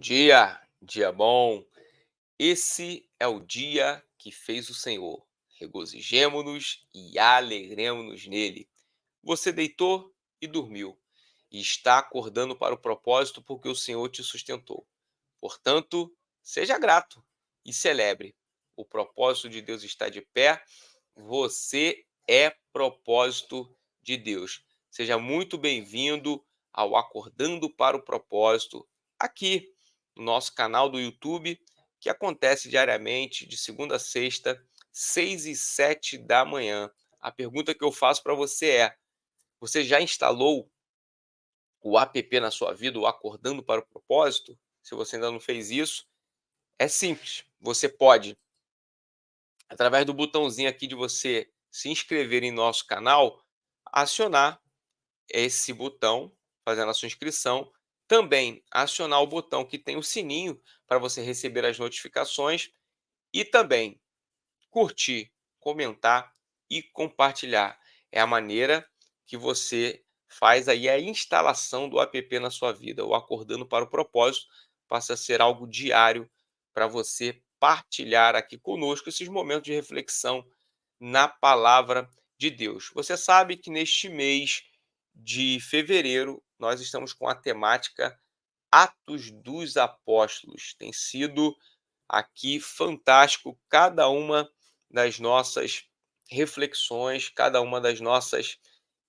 Dia bom. Esse é o dia que fez o Senhor. Regozijemo-nos e alegremo-nos nele. Você deitou e dormiu, e está acordando para o propósito porque o Senhor te sustentou. Portanto, seja grato e celebre. O propósito de Deus está de pé. Você é propósito de Deus. Seja muito bem-vindo ao Acordando para o Propósito, aqui no nosso canal do YouTube, que acontece diariamente, de segunda a sexta, 6 e 7 da manhã. A pergunta que eu faço para você é: você já instalou o app na sua vida, o Acordando para o Propósito? Se você ainda não fez isso, é simples. Você pode, através do botãozinho aqui de você se inscrever em nosso canal, acionar esse botão, fazendo a sua inscrição. Também acionar o botão que tem o sininho para você receber as notificações e também curtir, comentar e compartilhar. É a maneira que você faz aí a instalação do app na sua vida. O Acordando para o Propósito passa a ser algo diário para você partilhar aqui conosco esses momentos de reflexão na palavra de Deus. Você sabe que neste mês de fevereiro nós estamos com a temática Atos dos Apóstolos. Tem sido aqui fantástico cada uma das nossas reflexões, cada uma das nossas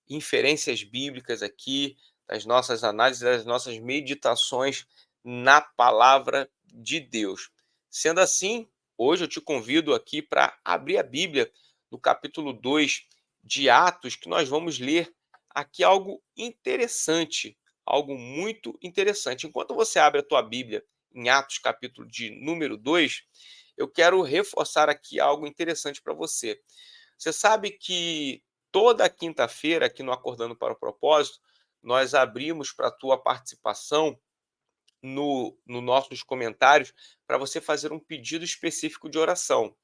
inferências bíblicas aqui, das nossas análises, das nossas meditações na palavra de Deus. Sendo assim, hoje eu te convido aqui para abrir a Bíblia no capítulo 2 de Atos, que nós vamos ler aqui algo interessante, algo muito interessante. Enquanto você abre a tua Bíblia em Atos, capítulo de número 2, eu quero reforçar aqui algo interessante para você. Você sabe que toda quinta-feira, aqui no Acordando para o Propósito, nós abrimos para a tua participação no nossos comentários para você fazer um pedido específico de oração.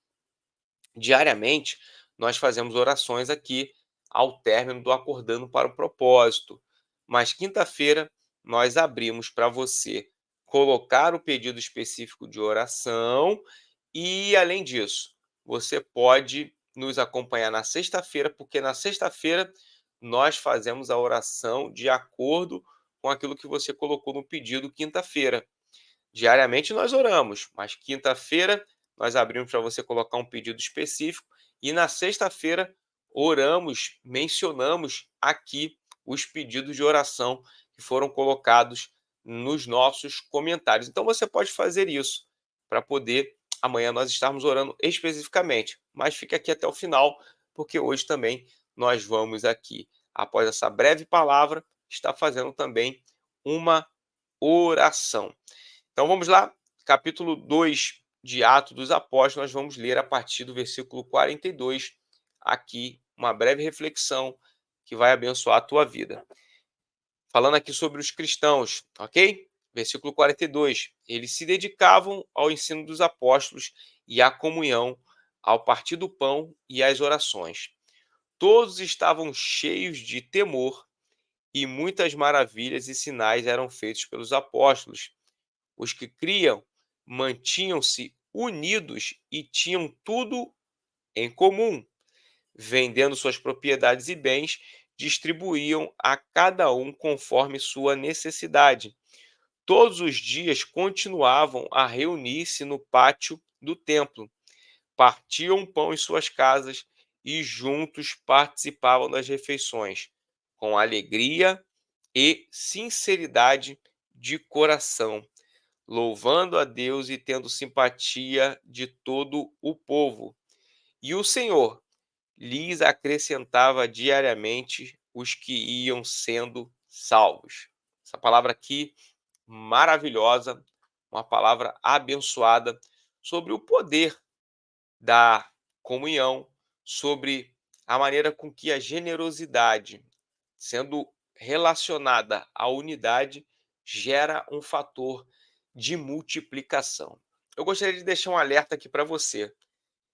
Diariamente, nós fazemos orações aqui ao término do Acordando para o Propósito. Mas quinta-feira, nós abrimos para você colocar o pedido específico de oração e, além disso, você pode nos acompanhar na sexta-feira, porque na sexta-feira nós fazemos a oração de acordo com aquilo que você colocou no pedido quinta-feira. Diariamente nós oramos, mas quinta-feira nós abrimos para você colocar um pedido específico e na sexta-feira oramos, mencionamos aqui os pedidos de oração que foram colocados nos nossos comentários. Então você pode fazer isso para poder amanhã nós estarmos orando especificamente, mas fique aqui até o final, porque hoje também nós vamos aqui, após essa breve palavra, estar fazendo também uma oração. Então vamos lá, capítulo 2 de Atos dos Apóstolos, nós vamos ler a partir do versículo 42, aqui uma breve reflexão que vai abençoar a tua vida. Falando aqui sobre os cristãos, ok? Versículo 42, eles se dedicavam ao ensino dos apóstolos e à comunhão, ao partir do pão e às orações. Todos estavam cheios de temor e muitas maravilhas e sinais eram feitos pelos apóstolos. Os que criam mantinham-se unidos e tinham tudo em comum. Vendendo suas propriedades e bens, distribuíam a cada um conforme sua necessidade. Todos os dias continuavam a reunir-se no pátio do templo, partiam pão em suas casas e juntos participavam das refeições, com alegria e sinceridade de coração, louvando a Deus e tendo simpatia de todo o povo. E o Senhor lhes acrescentava diariamente os que iam sendo salvos. Essa palavra aqui, maravilhosa, uma palavra abençoada sobre o poder da comunhão, sobre a maneira com que a generosidade, sendo relacionada à unidade, gera um fator de multiplicação. Eu gostaria de deixar um alerta aqui para você.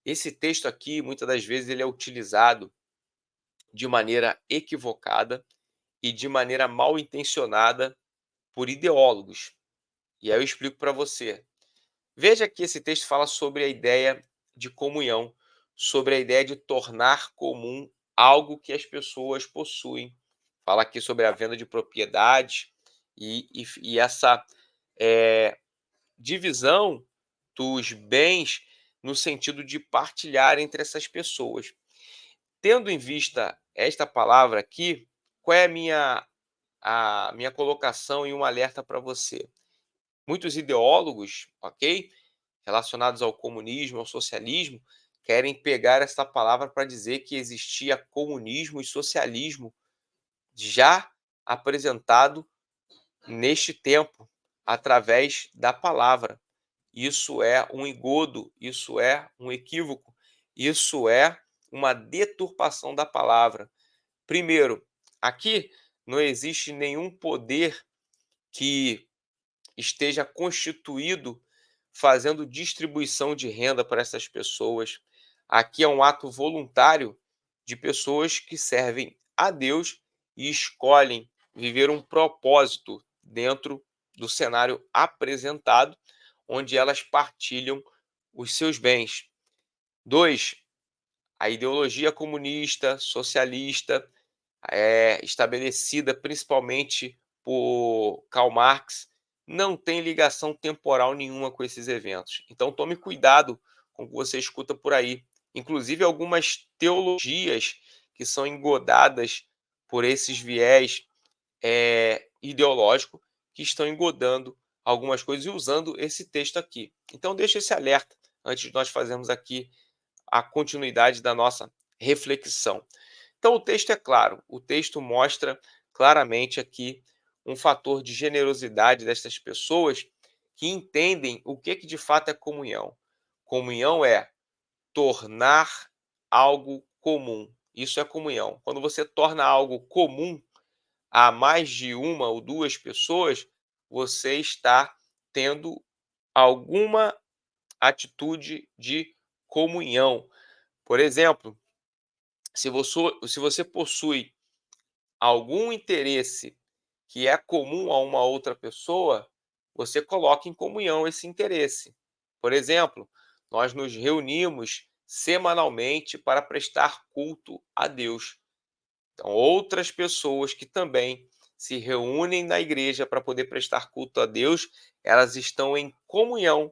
Esse texto aqui, muitas das vezes, ele é utilizado de maneira equivocada e de maneira mal intencionada por ideólogos. E aí eu explico para você. Veja que esse texto fala sobre a ideia de comunhão, sobre a ideia de tornar comum algo que as pessoas possuem. Fala aqui sobre a venda de propriedades e essa eh, divisão dos bens no sentido de partilhar entre essas pessoas. Tendo em vista esta palavra aqui, qual é a minha colocação e um alerta para você? Muitos ideólogos, ok, relacionados ao comunismo, ao socialismo, querem pegar esta palavra para dizer que existia comunismo e socialismo já apresentado neste tempo, através da palavra. Isso é um engodo, isso é um equívoco, isso é uma deturpação da palavra. Primeiro, aqui não existe nenhum poder que esteja constituído fazendo distribuição de renda para essas pessoas. Aqui é um ato voluntário de pessoas que servem a Deus e escolhem viver um propósito dentro do cenário apresentado, onde elas partilham os seus bens. 2, a ideologia comunista, socialista, estabelecida principalmente por Karl Marx, não tem ligação temporal nenhuma com esses eventos. Então tome cuidado com o que você escuta por aí. Inclusive algumas teologias que são engodadas por esses viés ideológico, que estão engodando algumas coisas e usando esse texto aqui. Então deixa esse alerta antes de nós fazermos aqui a continuidade da nossa reflexão. Então, o texto é claro, o texto mostra claramente aqui um fator de generosidade destas pessoas que entendem o que de fato é comunhão. Comunhão é tornar algo comum. Isso é comunhão. Quando você torna algo comum a mais de uma ou duas pessoas, você está tendo alguma atitude de comunhão. Por exemplo, se você possui algum interesse que é comum a uma outra pessoa, você coloca em comunhão esse interesse. Por exemplo, nós nos reunimos semanalmente para prestar culto a Deus. Então, outras pessoas que também se reúnem na igreja para poder prestar culto a Deus, elas estão em comunhão.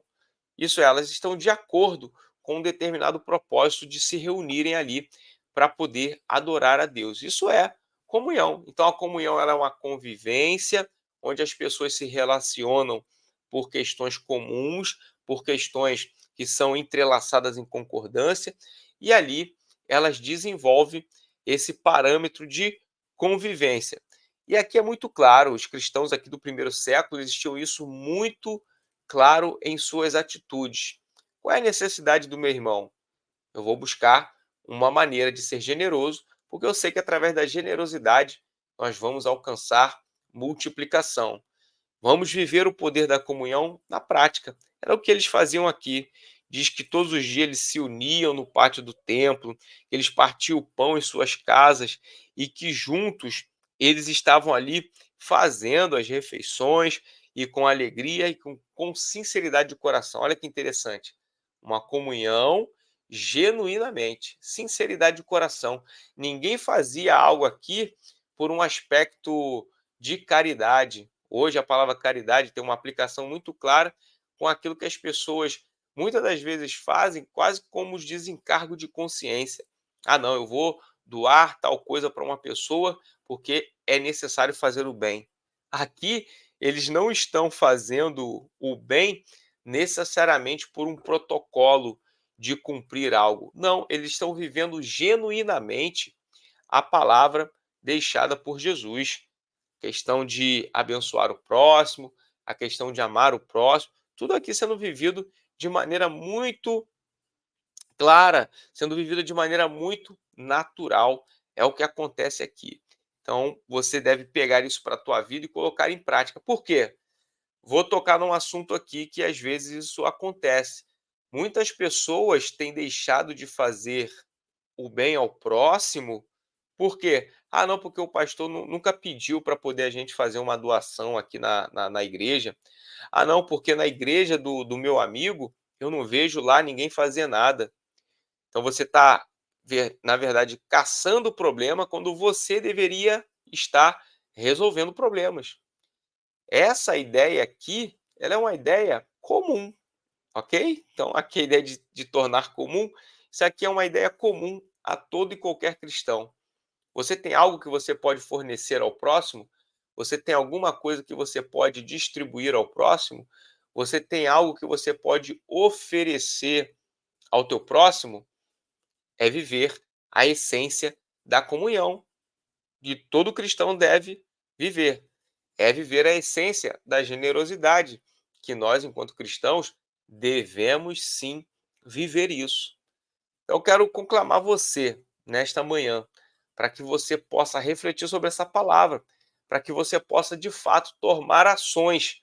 Isso é, elas estão de acordo com um determinado propósito de se reunirem ali para poder adorar a Deus. Isso é comunhão. Então a comunhão ela é uma convivência onde as pessoas se relacionam por questões comuns, por questões que são entrelaçadas em concordância, e ali elas desenvolvem esse parâmetro de convivência. E aqui é muito claro, os cristãos aqui do primeiro século existiam isso muito claro em suas atitudes. Qual é a necessidade do meu irmão? Eu vou buscar uma maneira de ser generoso, porque eu sei que através da generosidade nós vamos alcançar multiplicação. Vamos viver o poder da comunhão na prática. Era o que eles faziam aqui. Diz que todos os dias eles se uniam no pátio do templo, eles partiam o pão em suas casas e que juntos eles estavam ali fazendo as refeições e com alegria e com sinceridade de coração. Olha que interessante. Uma comunhão genuinamente, sinceridade de coração. Ninguém fazia algo aqui por um aspecto de caridade. Hoje a palavra caridade tem uma aplicação muito clara com aquilo que as pessoas muitas das vezes fazem quase como os desencargo de consciência. Ah, não, eu vou doar tal coisa para uma pessoa porque é necessário fazer o bem. Aqui eles não estão fazendo o bem necessariamente por um protocolo de cumprir algo. Não, eles estão vivendo genuinamente a palavra deixada por Jesus. Questão de abençoar o próximo, a questão de amar o próximo, tudo aqui sendo vivido de maneira muito clara, sendo vivido de maneira muito natural. É o que acontece aqui. Então, você deve pegar isso para a tua vida e colocar em prática. Por quê? Vou tocar num assunto aqui que às vezes isso acontece. Muitas pessoas têm deixado de fazer o bem ao próximo Por quê? Ah, não, porque o pastor nunca pediu para poder a gente fazer uma doação aqui na igreja. Ah, não, porque na igreja do meu amigo, eu não vejo lá ninguém fazer nada. Então você está, na verdade, caçando o problema quando você deveria estar resolvendo problemas. Essa ideia aqui, ela é uma ideia comum, ok? Então, aqui a ideia de tornar comum, isso aqui é uma ideia comum a todo e qualquer cristão. Você tem algo que você pode fornecer ao próximo? Você tem alguma coisa que você pode distribuir ao próximo? Você tem algo que você pode oferecer ao teu próximo? É viver a essência da comunhão que todo cristão deve viver. É viver a essência da generosidade, que nós, enquanto cristãos, devemos sim viver isso. Eu quero conclamar você nesta manhã, para que você possa refletir sobre essa palavra, para que você possa de fato tomar ações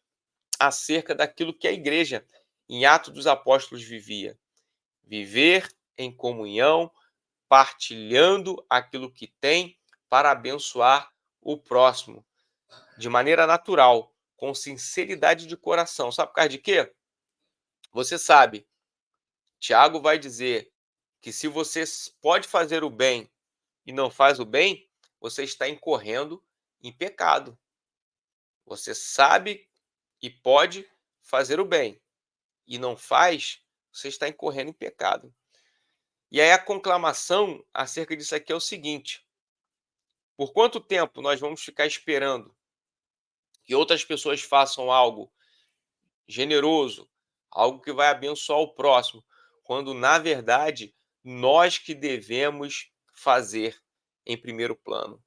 acerca daquilo que a igreja em Atos dos Apóstolos vivia. Viver em comunhão, partilhando aquilo que tem para abençoar o próximo, de maneira natural, com sinceridade de coração. Sabe por causa de quê? Você sabe, Tiago vai dizer que se você pode fazer o bem e não faz o bem, você está incorrendo em pecado. Você sabe e pode fazer o bem e não faz, você está incorrendo em pecado. E aí a conclamação acerca disso aqui é o seguinte: por quanto tempo nós vamos ficar esperando que outras pessoas façam algo generoso, algo que vai abençoar o próximo, quando na verdade nós que devemos fazer em primeiro plano?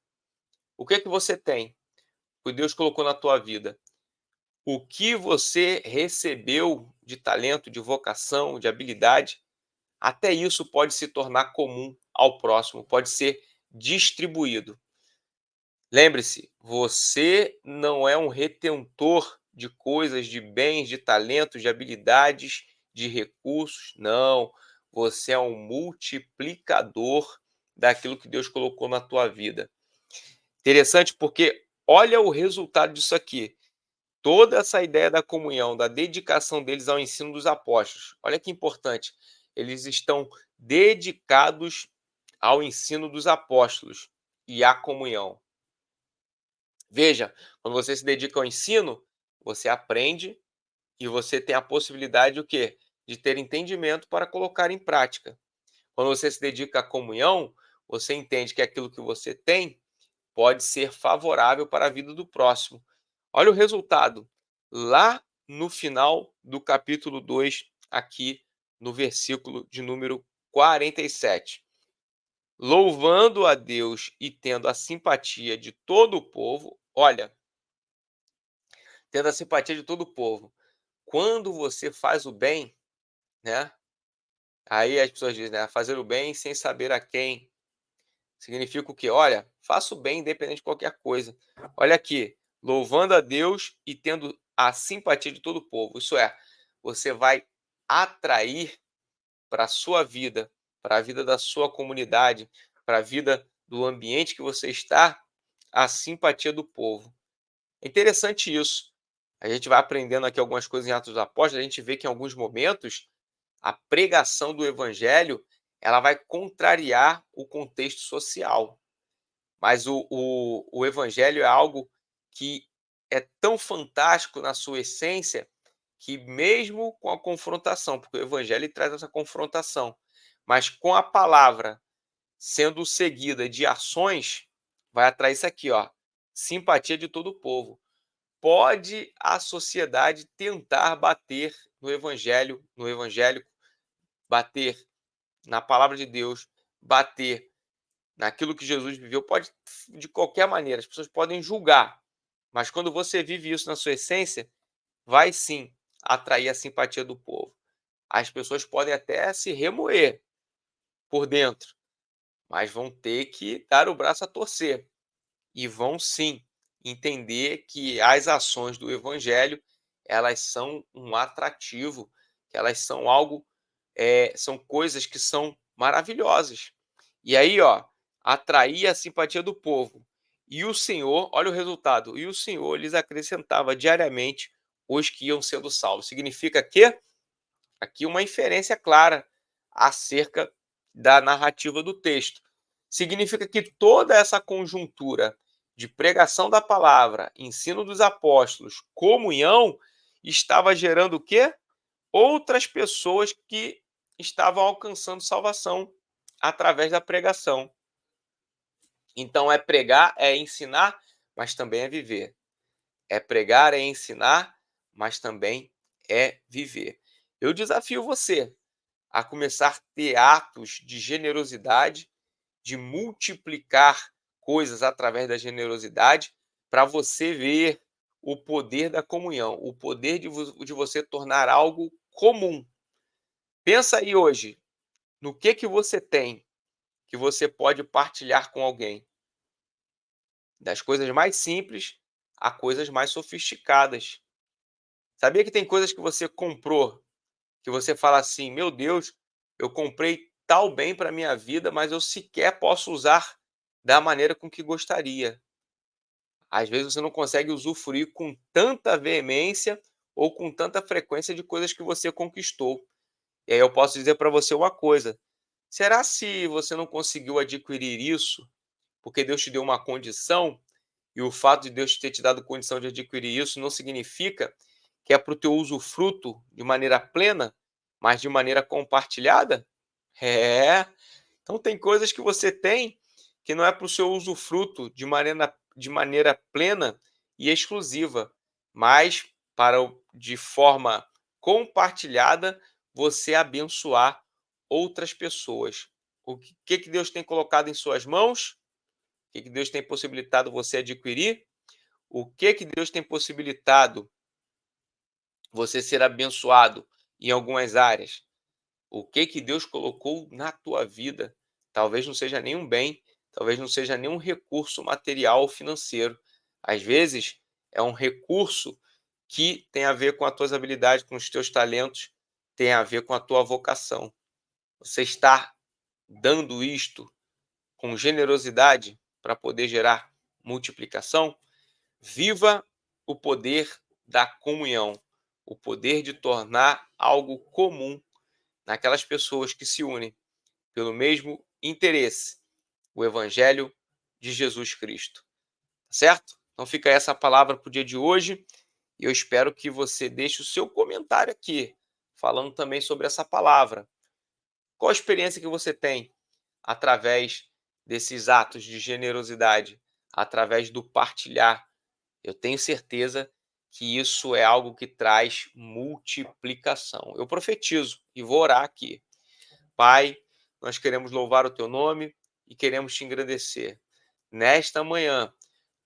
O que é que você tem? Que Deus colocou na tua vida? O que você recebeu de talento, de vocação, de habilidade, até isso pode se tornar comum ao próximo, pode ser distribuído. Lembre-se, você não é um retentor de coisas, de bens, de talentos, de habilidades, de recursos. Não, você é um multiplicador daquilo que Deus colocou na tua vida. Interessante porque olha o resultado disso aqui. Toda essa ideia da comunhão, da dedicação deles ao ensino dos apóstolos. Olha que importante. Eles estão dedicados ao ensino dos apóstolos e à comunhão. Veja, quando você se dedica ao ensino, você aprende e você tem a possibilidade o quê? De ter entendimento para colocar em prática. Quando você se dedica à comunhão, você entende que aquilo que você tem pode ser favorável para a vida do próximo. Olha o resultado lá no final do capítulo 2, aqui no versículo de número 47. Louvando a Deus e tendo a simpatia de todo o povo, olha, tendo a simpatia de todo o povo. Quando você faz o bem, né? Aí as pessoas dizem, né? Fazer o bem sem saber a quem. Significa o quê? Olha, faça o bem independente de qualquer coisa. Olha aqui, louvando a Deus e tendo a simpatia de todo o povo. Isso é, você vai atrair para a sua vida, para a vida da sua comunidade, para a vida do ambiente que você está, a simpatia do povo. É interessante isso. A gente vai aprendendo aqui algumas coisas em Atos dos Apóstolos, a gente vê que em alguns momentos a pregação do evangelho, ela vai contrariar o contexto social. Mas o evangelho é algo que é tão fantástico na sua essência que mesmo com a confrontação, porque o evangelho traz essa confrontação, mas com a palavra sendo seguida de ações, vai atrair isso aqui, ó, simpatia de todo o povo. Pode a sociedade tentar bater no evangélico, bater na palavra de Deus, bater naquilo que Jesus viveu, pode de qualquer maneira, as pessoas podem julgar, mas quando você vive isso na sua essência, vai sim atrair a simpatia do povo. As pessoas podem até se remoer por dentro, mas vão ter que dar o braço a torcer e vão sim entender que as ações do evangelho, elas são um atrativo, que elas são algo, são coisas que são maravilhosas. E aí, ó, atraía a simpatia do povo. E o Senhor, olha o resultado, e o Senhor lhes acrescentava diariamente os que iam sendo salvos. Significa que aqui uma inferência clara acerca da narrativa do texto. Significa que toda essa conjuntura de pregação da palavra, ensino dos apóstolos, comunhão, estava gerando o quê? Outras pessoas que estavam alcançando salvação através da pregação. Então é pregar, é ensinar, mas também é viver. É pregar, é ensinar, mas também é viver. Eu desafio você a começar a ter atos de generosidade, de multiplicar coisas através da generosidade, para você ver o poder da comunhão, o poder de você tornar algo comum. Pensa aí hoje, no que você tem, que você pode partilhar com alguém. Das coisas mais simples a coisas mais sofisticadas. Sabia que tem coisas que você comprou, que você fala assim: "Meu Deus, eu comprei tal bem para minha vida, mas eu sequer posso usar da maneira com que gostaria". Às vezes você não consegue usufruir com tanta veemência ou com tanta frequência de coisas que você conquistou. E aí eu posso dizer para você uma coisa: será se você não conseguiu adquirir isso porque Deus te deu uma condição, e o fato de Deus ter te dado condição de adquirir isso não significa que é para o teu usufruto de maneira plena, mas de maneira compartilhada? É. Então tem coisas que você tem que não é para o seu usufruto de maneira plena e exclusiva, mas para de forma compartilhada você abençoar outras pessoas. O que Deus tem colocado em suas mãos? O que Deus tem possibilitado você adquirir? O que Deus tem possibilitado você ser abençoado em algumas áreas? O que Deus colocou na tua vida? Talvez não seja nenhum bem, talvez não seja nenhum recurso material ou financeiro. Às vezes é um recurso que tem a ver com as tuas habilidades, com os teus talentos, tem a ver com a tua vocação. Você está dando isto com generosidade para poder gerar multiplicação? Viva o poder da comunhão, o poder de tornar algo comum naquelas pessoas que se unem pelo mesmo interesse, o Evangelho de Jesus Cristo. Tá certo? Então fica essa palavra para o dia de hoje e eu espero que você deixe o seu comentário aqui, falando também sobre essa palavra. Qual a experiência que você tem através desses atos de generosidade, através do partilhar? Eu tenho certeza que isso é algo que traz multiplicação. Eu profetizo e vou orar aqui. Pai, nós queremos louvar o teu nome e queremos te agradecer. Nesta manhã,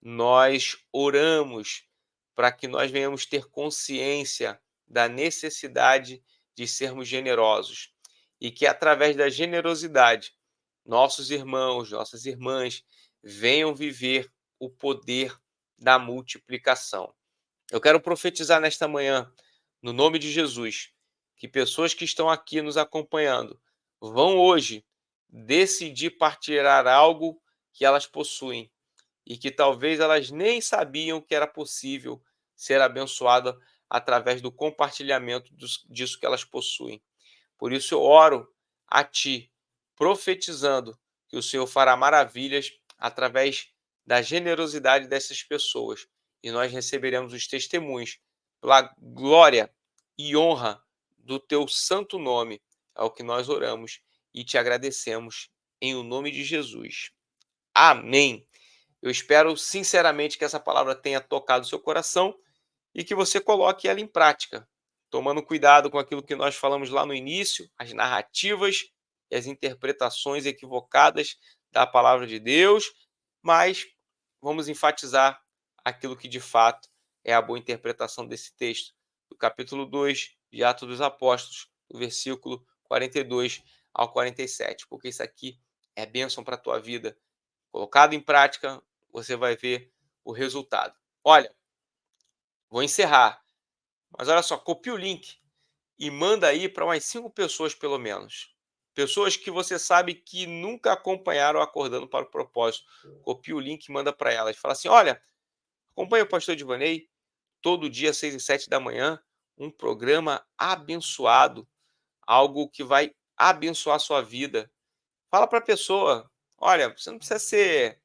nós oramos para que nós venhamos ter consciência da necessidade de sermos generosos e que, através da generosidade, nossos irmãos, nossas irmãs venham viver o poder da multiplicação. Eu quero profetizar nesta manhã, no nome de Jesus, que pessoas que estão aqui nos acompanhando vão hoje decidir partilhar algo que elas possuem e que talvez elas nem sabiam que era possível ser abençoada através do compartilhamento disso que elas possuem. Por isso eu oro a Ti, profetizando que o Senhor fará maravilhas através da generosidade dessas pessoas e nós receberemos os testemunhos pela glória e honra do Teu santo nome. É o que nós oramos e te agradecemos em o nome de Jesus. Amém. Eu espero sinceramente que essa palavra tenha tocado o seu coração e que você coloque ela em prática, tomando cuidado com aquilo que nós falamos lá no início, as narrativas e as interpretações equivocadas da palavra de Deus, mas vamos enfatizar aquilo que de fato é a boa interpretação desse texto, do capítulo 2 de Atos dos Apóstolos, do versículo 42 ao 47, porque isso aqui é bênção para a tua vida. Colocado em prática, você vai ver o resultado. Olha, vou encerrar, mas olha só, copia o link e manda aí para umas 5 pessoas pelo menos. Pessoas que você sabe que nunca acompanharam Acordando para o Propósito. Copia o link e manda para elas. Fala assim: olha, acompanha o pastor Divanei todo dia, 6 e 7 da manhã, um programa abençoado, algo que vai abençoar a sua vida. Fala para a pessoa: olha, você não precisa ser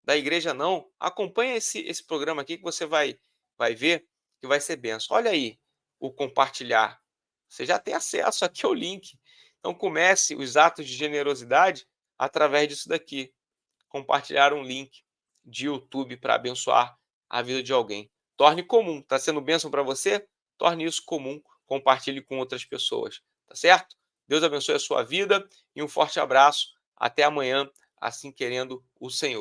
da igreja não, acompanha esse programa aqui que você vai ver que vai ser benção. Olha aí o compartilhar, você já tem acesso aqui ao link. Então comece os atos de generosidade através disso daqui, compartilhar um link de YouTube para abençoar a vida de alguém. Torne comum, está sendo bênção para você? Torne isso comum, compartilhe com outras pessoas, tá certo? Deus abençoe a sua vida e um forte abraço. Até amanhã, assim querendo o Senhor.